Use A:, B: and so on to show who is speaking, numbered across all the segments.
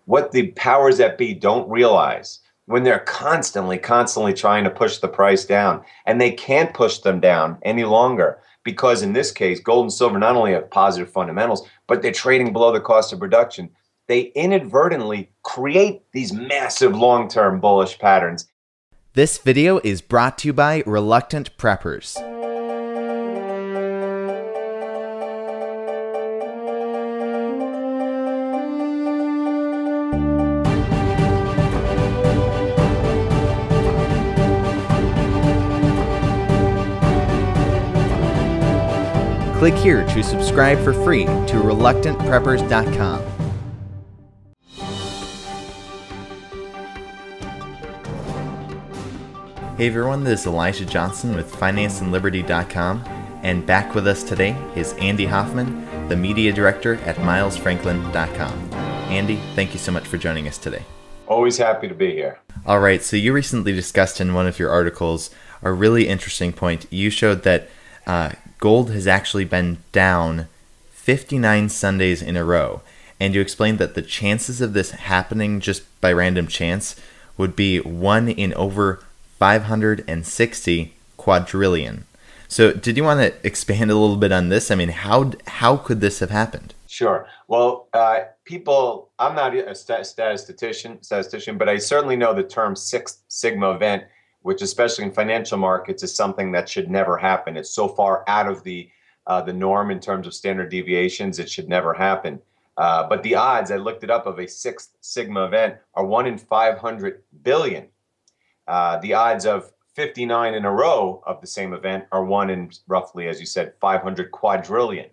A: what the powers that be don't realize when they're constantly trying to push the price down, and they can't push them down any longer because in this case, gold and silver not only have positive fundamentals, but they're trading below the cost of production. They inadvertently create these massive long-term bullish patterns.
B: This video is brought to you by Reluctant Preppers. Click here to subscribe for free to reluctantpreppers.com. Hey everyone, this is Elijah Johnson with financeandliberty.com, and back with us today is Andy Hoffman, the media director at milesfranklin.com. Andy, thank you so much for joining us today.
A: Always happy to be here.
B: All right, so you recently discussed in one of your articles a really interesting point. You showed that gold has actually been down 59 Sundays in a row, and you explained that the chances of this happening just by random chance would be 1 in over 560 quadrillion. So did you want to expand a little bit on this? I mean, how could this have happened?
A: Sure. Well, I'm not a statistician, but I certainly know the term Six Sigma event, which especially in financial markets is something that should never happen. It's so far out of the norm in terms of standard deviations, it should never happen. But the odds, I looked it up, of a Six Sigma event are 1 in 500 billion. The odds of 59 in a row of the same event are 1 in roughly, as you said, 500 quadrillion.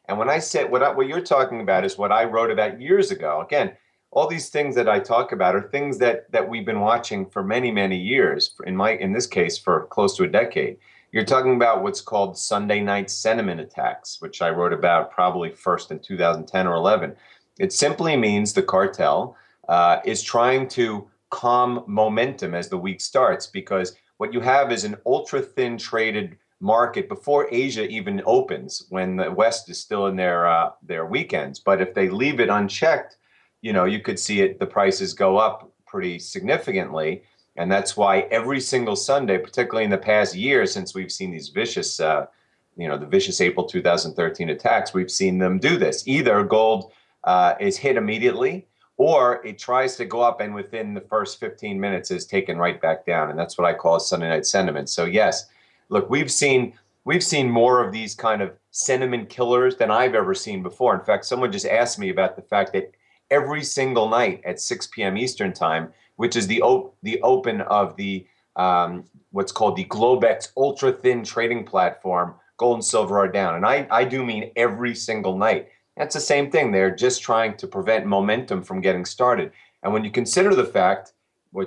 A: And when I said what you're talking about is what I wrote about years ago. Again, all these things that I talk about are things that we've been watching for many, many years. In this case, for close to a decade. You're talking about what's called Sunday night sentiment attacks, which I wrote about probably first in 2010 or 11. It simply means the cartel is trying to calm momentum as the week starts, because what you have is an ultra thin traded market before Asia even opens, when the West is still in their weekends. But if they leave it unchecked, you could see the prices go up pretty significantly. And that's why every single Sunday, particularly in the past year, since we've seen these vicious, the vicious April 2013 attacks, we've seen them do this. Either gold is hit immediately, or it tries to go up and within the first 15 minutes is taken right back down. And that's what I call Sunday night sentiment. So yes, look, we've seen more of these kind of sentiment killers than I've ever seen before. In fact, someone just asked me about the fact that every single night at 6 p.m. Eastern time, which is the open of the what's called the Globex ultra thin trading platform, gold and silver are down. And I do mean every single night. That's the same thing. They're just trying to prevent momentum from getting started. And when you consider the fact,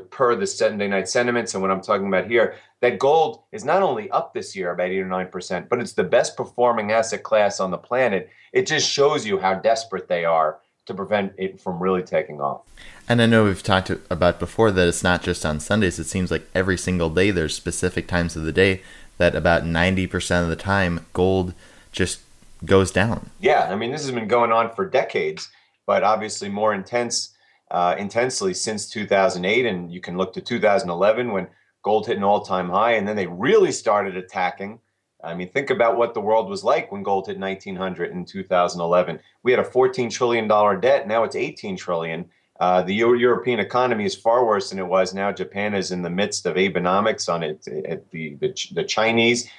A: per the Sunday night sentiments and what I'm talking about here, that gold is not only up this year about 8 or 9%, but it's the best performing asset class on the planet. It just shows you how desperate they are to prevent it from really taking off.
B: And I know we've talked about before that it's not just on Sundays. It seems like every single day there's specific times of the day that about 90% of the time gold just goes down.
A: Yeah, I mean, this has been going on for decades, but obviously more intensely since 2008. And you can look to 2011 when gold hit an all-time high, and then they really started attacking. I mean, think about what the world was like when gold hit 1900 in 2011. We had a $14 trillion debt. Now it's 18 trillion. The European economy is far worse than it was. Now Japan is in the midst of Abenomics on it. The Chinese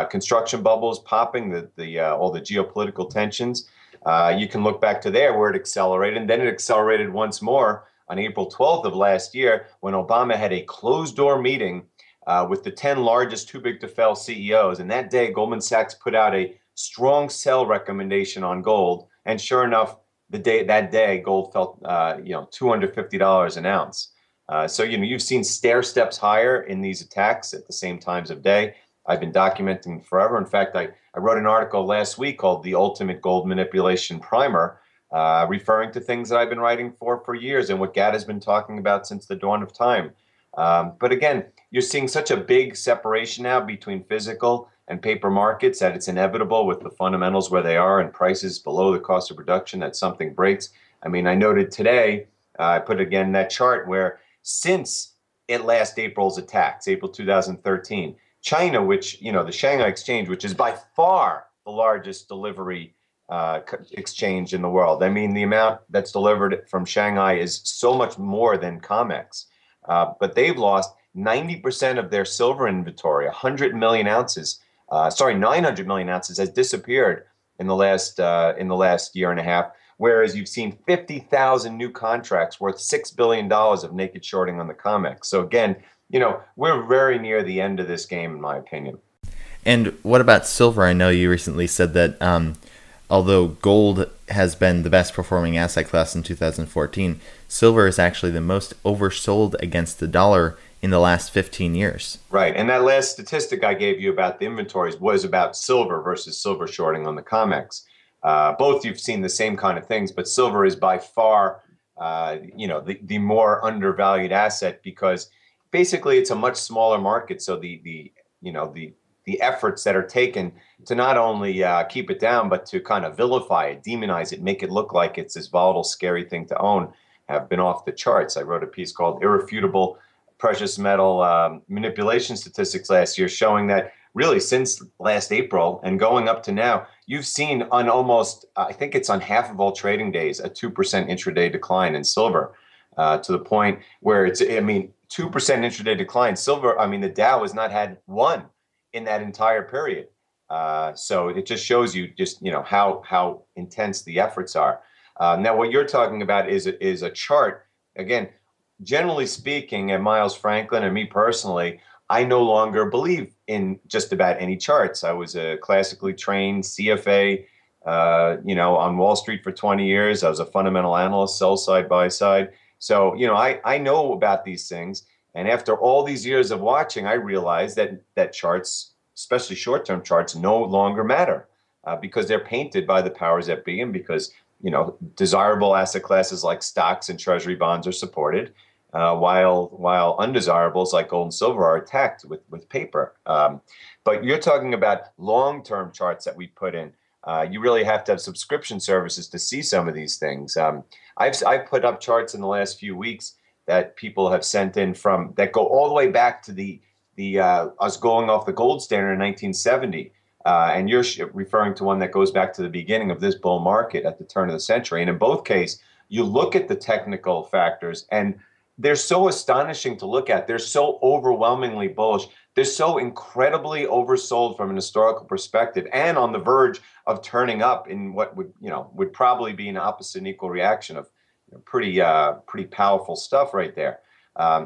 A: construction bubbles popping, all the geopolitical tensions. You can look back to there where it accelerated, and then it accelerated once more on April 12th of last year when Obama had a closed-door meeting with the 10 largest too-big-to-fail CEOs. And that day, Goldman Sachs put out a strong sell recommendation on gold. And sure enough, that day, gold fell, $250 an ounce. So you've seen stair steps higher in these attacks at the same times of day. I've been documenting forever. In fact, I wrote an article last week called "The Ultimate Gold Manipulation Primer," referring to things that I've been writing for years and what Gad has been talking about since the dawn of time. But again, you're seeing such a big separation now between physical and paper markets that it's inevitable with the fundamentals where they are and prices below the cost of production that something breaks. I mean, I noted today I put again that chart where since last April's attacks, April 2013, China, which, the Shanghai Exchange, which is by far the largest delivery exchange in the world. I mean, the amount that's delivered from Shanghai is so much more than COMEX. But they've lost 90% of their silver inventory, 100 million ounces. 900 million ounces has disappeared in the last year and a half. Whereas you've seen 50,000 new contracts worth $6 billion of naked shorting on the COMEX. So again, we're very near the end of this game, in my opinion.
B: And what about silver? I know you recently said that although gold has been the best performing asset class in 2014, silver is actually the most oversold against the dollar in the last 15 years.
A: Right. And that last statistic I gave you about the inventories was about silver versus silver shorting on the COMEX. Both you've seen the same kind of things, but silver is by far, the more undervalued asset because basically it's a much smaller market. So the efforts that are taken to not only keep it down, but to kind of vilify it, demonize it, make it look like it's this volatile, scary thing to own, have been off the charts. I wrote a piece called Irrefutable Precious Metal Manipulation Statistics last year, showing that really since last April and going up to now, you've seen on almost, I think it's on half of all trading days, a 2% intraday decline in silver to the point where 2% intraday decline. Silver, the Dow has not had one in that entire period. So it just shows you how intense the efforts are. Now, what you're talking about is a chart. Again, generally speaking, and Miles Franklin and me personally, I no longer believe in just about any charts. I was a classically trained CFA, on Wall Street for 20 years. I was a fundamental analyst, sell side, buy side. So, I know about these things. And after all these years of watching, I realized that charts, especially short-term charts, no longer matter because they're painted by the powers that be, and because desirable asset classes like stocks and treasury bonds are supported, while undesirables like gold and silver are attacked with paper. But you're talking about long-term charts that we put in. You really have to have subscription services to see some of these things. I've put up charts in the last few weeks that people have sent in that go all the way back to the us going off the gold standard in 1970. And you're referring to one that goes back to the beginning of this bull market at the turn of the century. And in both cases, you look at the technical factors, and they're so astonishing to look at. They're so overwhelmingly bullish. They're so incredibly oversold from an historical perspective, and on the verge of turning up in what would probably be an opposite and equal reaction of pretty powerful stuff right there.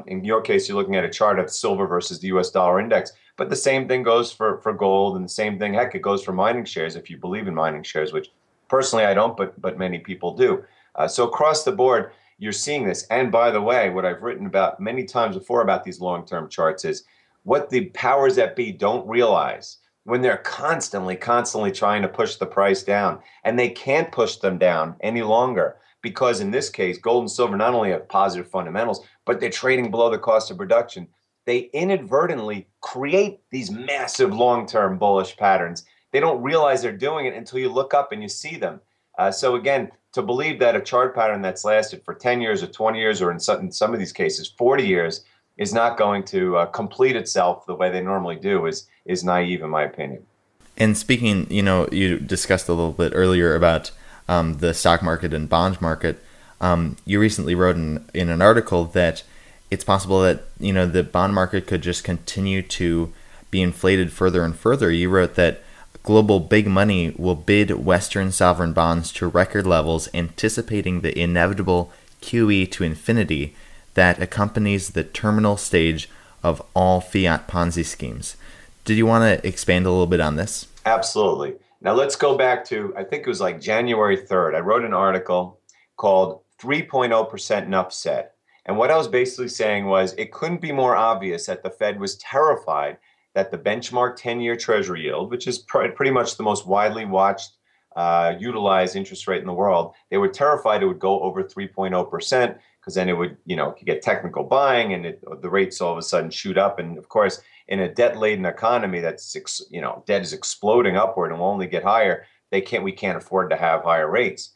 A: In your case, you're looking at a chart of silver versus the U.S. dollar index, but the same thing goes for gold, and the same thing, heck, it goes for mining shares if you believe in mining shares, which personally I don't, but many people do. So across the board, you're seeing this. And by the way, what I've written about many times before about these long-term charts is what the powers that be don't realize when they're constantly trying to push the price down, and they can't push them down any longer. Because in this case, gold and silver not only have positive fundamentals, but they're trading below the cost of production. They inadvertently create these massive long-term bullish patterns. They don't realize they're doing it until you look up and you see them. So again, to believe that a chart pattern that's lasted for 10 years or 20 years, or in some of these cases, 40 years, is not going to complete itself the way they normally do is naive, in my opinion.
B: And speaking, you discussed a little bit earlier about the stock market and bond market. You recently wrote in an article that it's possible that the bond market could just continue to be inflated further and further. You wrote that global big money will bid Western sovereign bonds to record levels, anticipating the inevitable QE to infinity that accompanies the terminal stage of all fiat Ponzi schemes. Did you want to expand a little bit on this?
A: Absolutely. Now let's go back to, I think it was like January 3rd. I wrote an article called 3.0% Enough Said. And what I was basically saying was it couldn't be more obvious that the Fed was terrified that the benchmark 10-year Treasury yield, which is pretty much the most widely watched, utilized interest rate in the world, they were terrified it would go over 3.0%, because then it would, get technical buying, and the rates all of a sudden shoot up. And of course, in a debt-laden economy that's, debt is exploding upward and will only get higher, we can't afford to have higher rates.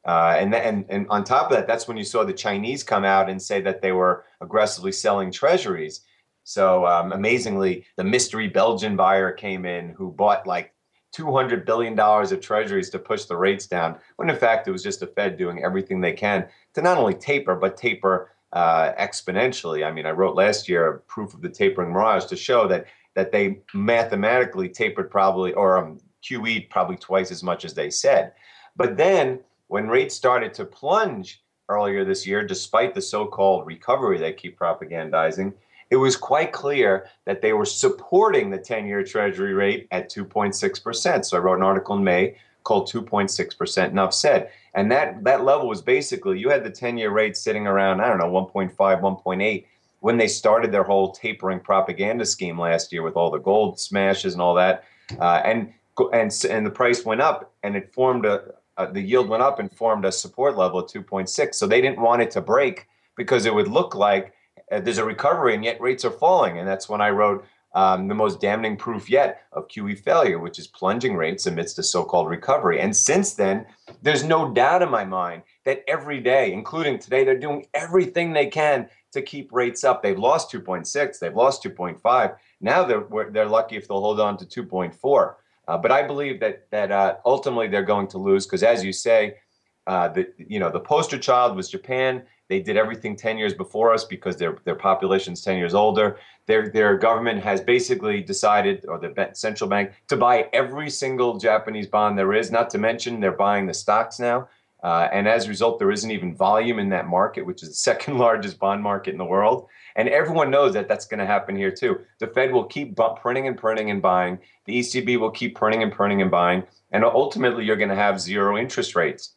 A: And on top of that, that's when you saw the Chinese come out and say that they were aggressively selling treasuries. So amazingly, the mystery Belgian buyer came in who bought like $200 billion of treasuries to push the rates down, when in fact it was just the Fed doing everything they can to not only taper, but taper exponentially. I mean, I wrote last year a proof of the tapering mirage to show that they mathematically tapered probably, or QE'd probably twice as much as they said. But then when rates started to plunge earlier this year, despite the so-called recovery they keep propagandizing, it was quite clear that they were supporting the 10-year Treasury rate at 2.6%. So I wrote an article in May called 2.6%, enough said. And that level was basically, you had the 10-year rate sitting around, I don't know, 1.5, 1.8, when they started their whole tapering propaganda scheme last year with all the gold smashes and all that. And the price went up, and it formed the yield went up and formed a support level at 2.6. So they didn't want it to break because it would look like there's a recovery and yet rates are falling. And that's when I wrote the most damning proof yet of QE failure, which is plunging rates amidst a so-called recovery. And since then, there's no doubt in my mind that every day, including today, they're doing everything they can to keep rates up. They've lost 2.6, they've lost 2.5. Now they're lucky if they'll hold on to 2.4. But I believe that ultimately they're going to lose because, as you say, the poster child was Japan. They did everything 10 years before us because their population's 10 years older. Their government has basically decided, or the central bank, to buy every single Japanese bond there is, not to mention they're buying the stocks now. And as a result, there isn't even volume in that market, which is the second largest bond market in the world. And everyone knows that that's going to happen here too. The Fed will keep printing and printing and buying. The ECB will keep printing and printing and buying. And ultimately, you're going to have zero interest rates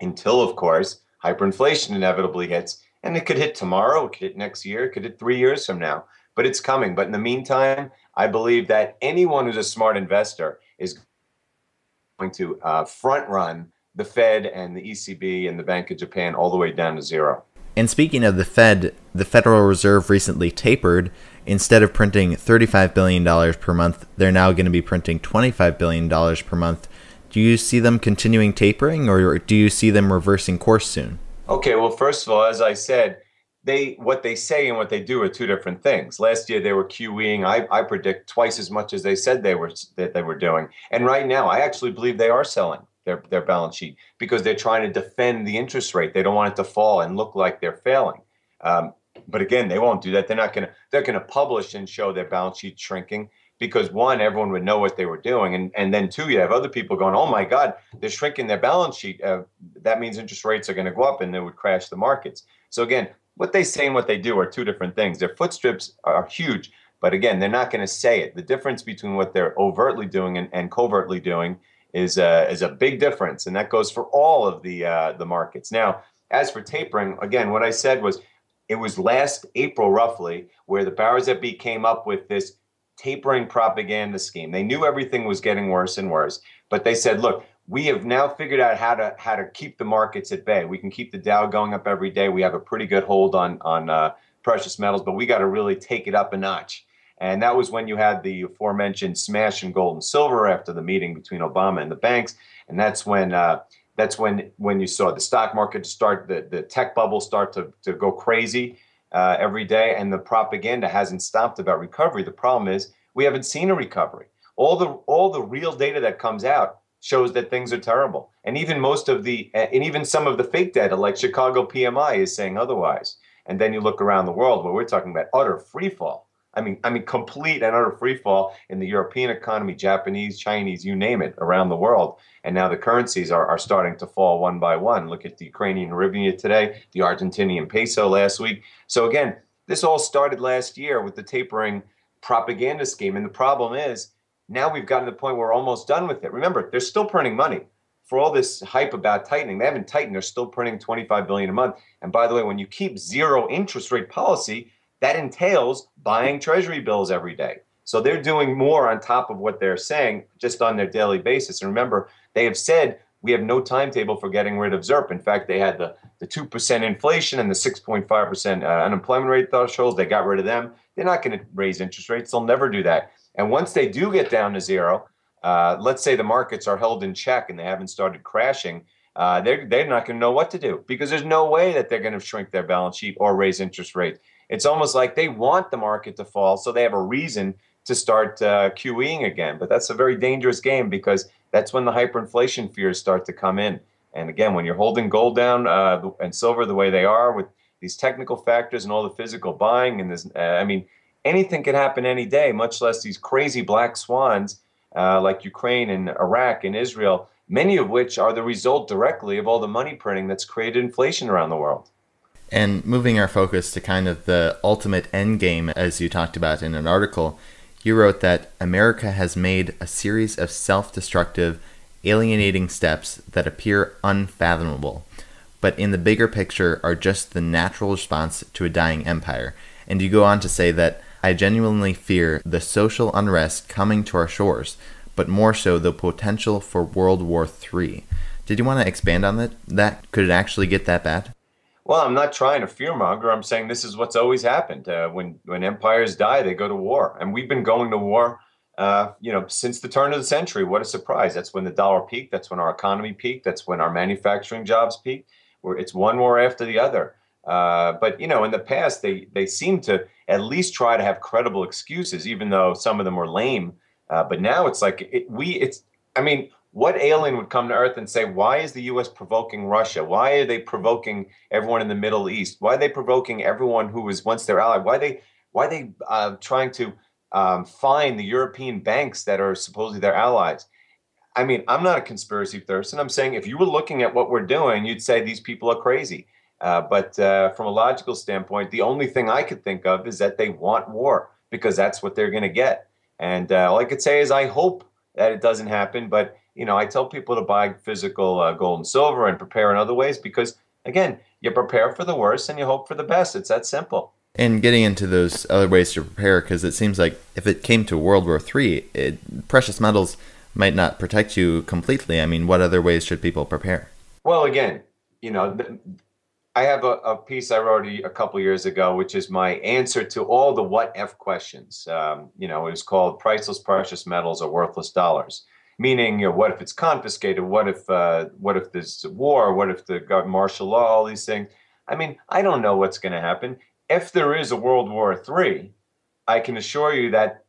A: until, of course, hyperinflation inevitably hits. And it could hit tomorrow, it could hit next year, it could hit 3 years from now. But it's coming. But in the meantime, I believe that anyone who's a smart investor is going to front run the Fed and the ECB and the Bank of Japan all the way down to zero.
B: And speaking of the Fed, the Federal Reserve recently tapered. Instead of printing $35 billion per month, they're now going to be printing $25 billion per month. Do you see them continuing tapering, or do you see them reversing course soon?
A: Okay, well, first of all, as I said, what they say and what they do are two different things. Last year they were QEing, I predict, twice as much as they said they were doing. And right now, I actually believe they are selling their balance sheet because they're trying to defend the interest rate. They don't want it to fall and look like they're failing. But again, they won't do that. They're going to publish and show their balance sheet shrinking because, one, everyone would know what they were doing. And then two, you have other people going, oh my God, they're shrinking their balance sheet. That means interest rates are going to go up and they would crash the markets. So again, what they say and what they do are two different things. Their footstrips are huge, but again, they're not going to say it. The difference between what they're overtly doing and covertly doing is a big difference, and that goes for all of the markets. Now, as for tapering, again, what I said was it was last April roughly where the powers that be came up with this tapering propaganda scheme. They knew everything was getting worse and worse, but they said, look, we have now figured out how to keep the markets at bay. We can keep the Dow going up every day. We have a pretty good hold on precious metals, but we got to really take it up a notch. And that was when you had the aforementioned smash in gold and silver after the meeting between Obama and the banks. And that's when you saw the stock market start, the tech bubble start to go crazy every day. And the propaganda hasn't stopped about recovery. The problem is we haven't seen a recovery. All the real data that comes out shows that things are terrible. And even even some of the fake data, like Chicago PMI, is saying otherwise. And then you look around the world where we're talking about utter free fall. I mean, complete and utter free fall in the European economy, Japanese, Chinese, you name it, around the world. And now the currencies are starting to fall one by one. Look at the Ukrainian hryvnia today, the Argentinian peso last week. So again, this all started last year with the tapering propaganda scheme. And the problem is now we've gotten to the point where we're almost done with it. Remember, they're still printing money. For all this hype about tightening, they haven't tightened. They're still printing $25 billion a month. And by the way, when you keep zero interest rate policy, that entails buying treasury bills every day. So they're doing more on top of what they're saying just on their daily basis. And remember, they have said we have no timetable for getting rid of ZIRP. In fact, they had the 2% inflation and the 6.5% unemployment rate thresholds. They got rid of them. They're not going to raise interest rates. They'll never do that. And once they do get down to zero, let's say the markets are held in check and they haven't started crashing, they're not going to know what to do, because there's no way that they're going to shrink their balance sheet or raise interest rates. It's almost like they want the market to fall so they have a reason to start QEing again. But that's a very dangerous game, because that's when the hyperinflation fears start to come in. And again, when you're holding gold down and silver the way they are, with these technical factors and all the physical buying, and this, I mean, anything can happen any day, much less these crazy black swans like Ukraine and Iraq and Israel, many of which are the result directly of all the money printing that's created inflation around the world.
B: And moving our focus to kind of the ultimate end game, as you talked about in an article, you wrote that America has made a series of self-destructive, alienating steps that appear unfathomable, but in the bigger picture are just the natural response to a dying empire. And you go on to say that, I genuinely fear the social unrest coming to our shores, but more so the potential for World War III. Did you want to expand on that? Could it actually get that bad?
A: Well, I'm not trying to fearmonger. I'm saying this is what's always happened. When empires die, they go to war. And we've been going to war since the turn of the century. What a surprise. That's when the dollar peaked. That's when our economy peaked. That's when our manufacturing jobs peaked. It's one war after the other. But in the past, they seem to at least try to have credible excuses, even though some of them were lame. But now it's like what alien would come to Earth and say, why is the U.S. provoking Russia? Why are they provoking everyone in the Middle East? Why are they provoking everyone who was once their ally? Why are they trying to fine the European banks that are supposedly their allies? I mean, I'm not a conspiracy theorist, and I'm saying if you were looking at what we're doing, you'd say these people are crazy. But from a logical standpoint, the only thing I could think of is that they want war, because that's what they're going to get. And all I could say is I hope that it doesn't happen. But, I tell people to buy physical gold and silver and prepare in other ways, because, again, you prepare for the worst and you hope for the best. It's that simple.
B: And getting into those other ways to prepare, because it seems like if it came to World War III, precious metals might not protect you completely. I mean, what other ways should people prepare?
A: Well, again, I have a piece I wrote a couple years ago, which is my answer to all the what if questions. It was called Priceless Precious Metals or Worthless Dollars. Meaning, what if it's confiscated? What if there's war? What if the martial law? All these things. I mean, I don't know what's going to happen. If there is a World War III, I can assure you that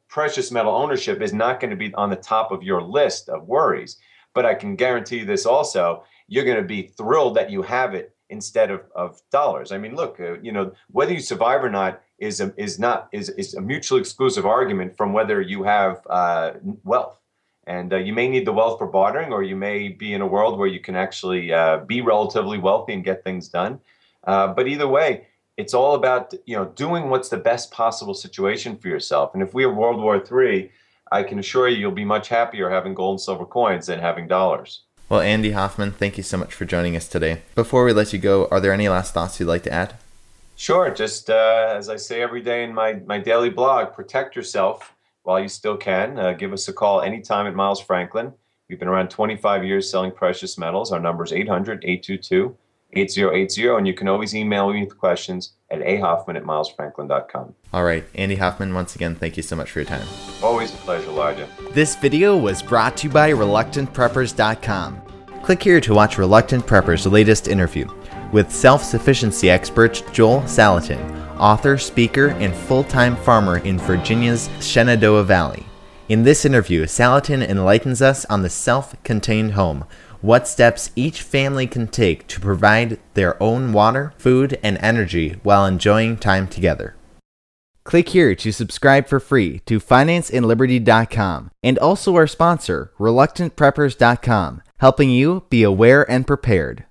A: precious metal ownership is not going to be on the top of your list of worries. But I can guarantee you this also: you're going to be thrilled that you have it instead of dollars. I mean, look, whether you survive or not is a mutually exclusive argument from whether you have wealth. And you may need the wealth for bartering, or you may be in a world where you can actually be relatively wealthy and get things done. But either way, it's all about doing what's the best possible situation for yourself. And if we have World War III, I can assure you, you'll be much happier having gold and silver coins than having dollars.
B: Well, Andy Hoffman, thank you so much for joining us today. Before we let you go, are there any last thoughts you'd like to add?
A: Sure. Just as I say every day in my daily blog, protect yourself while you still can. Give us a call anytime at Miles Franklin. We've been around 25 years selling precious metals. Our number is 800-822-8080, and you can always email me with questions at ahoffman@milesfranklin.com.
B: All right. Andy Hoffman, once again, thank you so much for your time.
A: Always a pleasure, Elijah.
B: This video was brought to you by ReluctantPreppers.com. Click here to watch Reluctant Prepper's latest interview with self-sufficiency expert Joel Salatin, author, speaker, and full-time farmer in Virginia's Shenandoah Valley. In this interview, Salatin enlightens us on the self-contained home, what steps each family can take to provide their own water, food, and energy while enjoying time together. Click here to subscribe for free to FinanceAndLiberty.com and also our sponsor, ReluctantPreppers.com, helping you be aware and prepared.